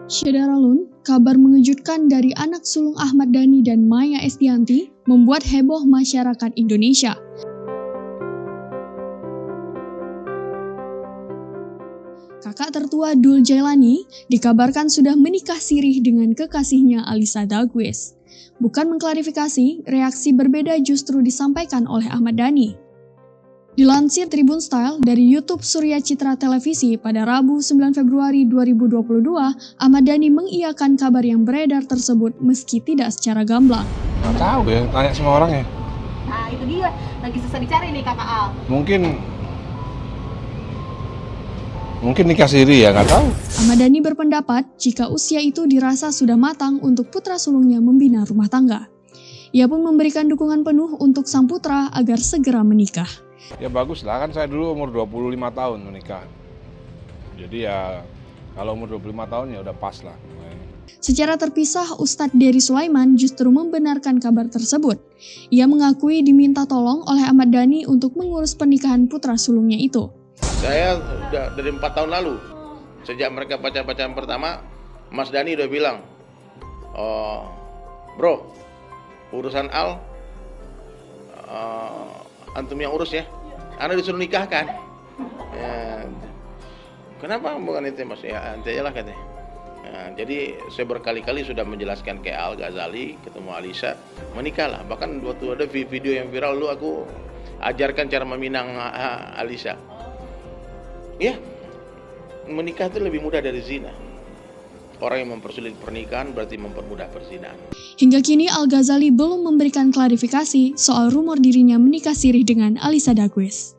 Syederalun, kabar mengejutkan dari anak sulung Ahmad Dhani dan Maya Estianty membuat heboh masyarakat Indonesia. Kakak tertua Dul Jailani dikabarkan sudah menikah sirih dengan kekasihnya Alyssa Dagues. Bukan mengklarifikasi, reaksi berbeda justru disampaikan oleh Ahmad Dhani. Dilansir Tribun Style dari YouTube Surya Citra Televisi pada Rabu 9 Februari 2022, Ahmad Dhani mengiyakan kabar yang beredar tersebut meski tidak secara gamblang. Nggak tahu ya, tanya semua orang ya. Nah itu dia, lagi susah dicari nih kakak Al. Mungkin nikah siri ya, nggak tahu. Ahmad Dhani berpendapat jika usia itu dirasa sudah matang untuk putra sulungnya membina rumah tangga. Ia pun memberikan dukungan penuh untuk sang putra agar segera menikah. Ya bagus lah, kan saya dulu umur 25 tahun menikah. Jadi ya kalau umur 25 tahun ya udah pas lah. Secara terpisah, Ustadz Dery Sulaiman justru membenarkan kabar tersebut. Ia mengakui diminta tolong oleh Ahmad Dhani untuk mengurus pernikahan putra sulungnya itu. Saya udah dari 4 tahun lalu, sejak mereka pacaran pertama, Mas Dhani udah bilang, bro, urusan Al, antum yang urus ya, anak disuruh nikahkan. Ya, kenapa bukan itu mas? Ya nanti aja lah katanya. Ya, jadi saya berkali-kali sudah menjelaskan ke Al Ghazali, ketemu Alyssa, menikahlah. Bahkan waktu ada video yang viral lu aku ajarkan cara meminang Alyssa. Ya, menikah itu lebih mudah dari zina. Orang yang mempersulit pernikahan berarti mempermudah perzinahan. Hingga kini Al Ghazali belum memberikan klarifikasi soal rumor dirinya menikah sirih dengan Alyssa Dagues.